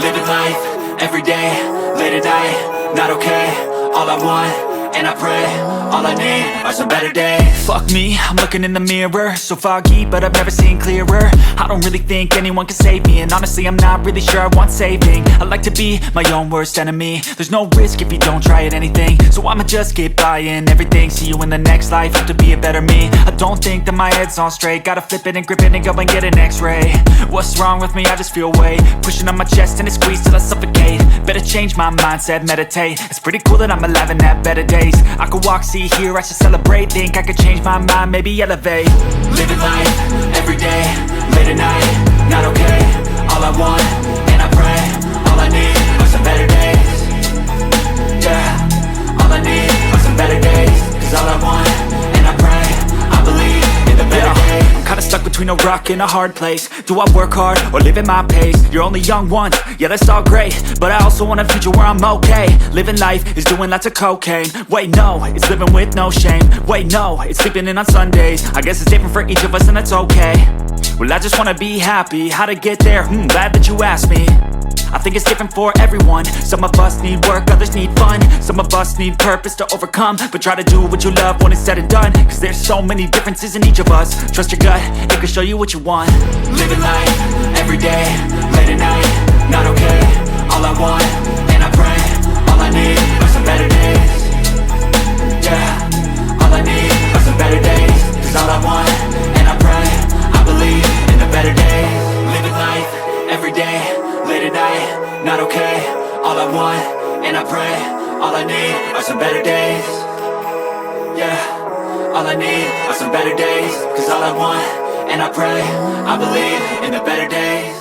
Living life, everyday, late at night, not okay. All I want, and I pray, all I need are some better days. Fuck me, I'm looking in the mirror, so foggy, but I've never seen clearer. I don't really think anyone can save me, and honestly I'm not really sure I want saving. I like to be my own worst enemy. There's no risk if you don't try at anything, so I'ma just get buying everything. See you in the next life, have to be a better me. I don't think that my head's on straight, gotta flip it and grip it and go and get an x-ray. What's wrong with me? I just feel weight pushing on my chest and it squeezes till I suffocate. Better change my mindset, meditate. It's pretty cool that I'm alive and have better days. I could walk, see, hear, I should celebrate. Think I could change my mind, maybe elevate. Living life, everyday, late at night, not okay. All I want, and I pray, all I need are some better days. Yeah, all I need are some better days. Cause all I want, and I pray, I believe in the better days. I'm kinda stuck between a rock and a hard place. Do I work hard or live at my pace? You're only young once, yeah that's all great, but I also want a future where I'm okay. Living life is doing lots of cocaine. Wait no, it's living with no shame. Wait no, it's sleeping in on Sundays. I guess it's different for each of us and that's okay. Well I just wanna be happy, how to get there? Glad that you asked me. I think it's different for everyone. Some of us need work, others need fun. Some of us need purpose to overcome. But try to do what you love when it's said and done. Cause there's so many differences in each of us. Trust your gut, it can show you what you want. Living life, everyday, late at night, not okay. All I want, and I pray, all I need are some better days. Yeah, all I need are some better days. Cause all I want, and I pray, I believe in the better days. Living life, everyday, late at night, not okay. All I want, and I pray, all I need are some better days. Yeah, all I need are some better days. Cause all I want, and I pray, I believe in the better days.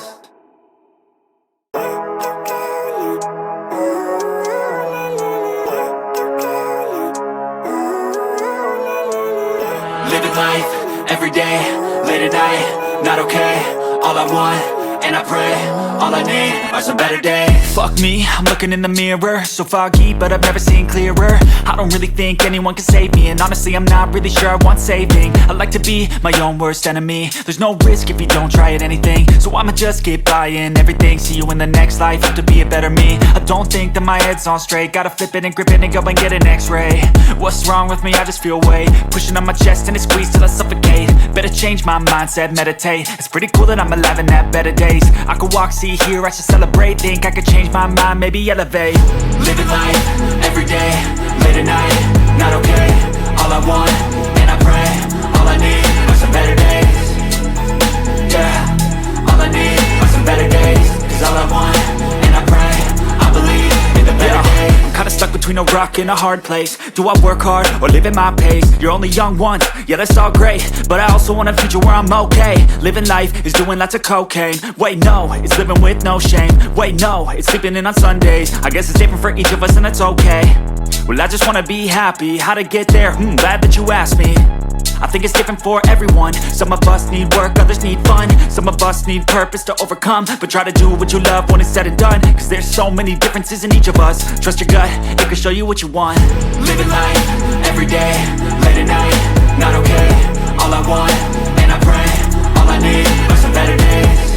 Living life, everyday, late at night, not okay. All I want, and I pray, all I need are some better days. Fuck me, I'm looking in the mirror, so foggy, but I've never seen clearer. I don't really think anyone can save me, and honestly I'm not really sure I want saving. I like to be my own worst enemy. There's no risk if you don't try at anything, so I'ma just get buying everything. See you in the next life, have to be a better me. I don't think that my head's on straight, gotta flip it and grip it and go and get an x-ray. What's wrong with me? I just feel weight pushing on my chest and it squeezes till I suffocate. Better change my mindset, meditate. It's pretty cool that I'm alive and have better days. I could walk, see, hear, I should celebrate. Think I could change my mind, maybe elevate. Living life, everyday, late at night, not okay. All I want, and I pray, all I need are some better days. Yeah, all I need are some better days. Cause all I want, and I pray, I believe in the better days. I'm kinda stuck between a rock and a hard place. Do I work hard or live at my pace? You're only young once, yeah that's all great, but I also want a future where I'm okay. Living life is doing lots of cocaine. Wait no, it's living with no shame. Wait no, it's sleeping in on Sundays. I guess it's different for each of us and that's okay. Well I just wanna be happy, how to get there? Glad that you asked me. I think it's different for everyone. Some of us need work, others need fun. Some of us need purpose to overcome. But try to do what you love when it's said and done. Cause there's so many differences in each of us. Trust your gut, it can show you what you want. Living life, everyday, late at night, not okay. All I want, and I pray, all I need are some better days.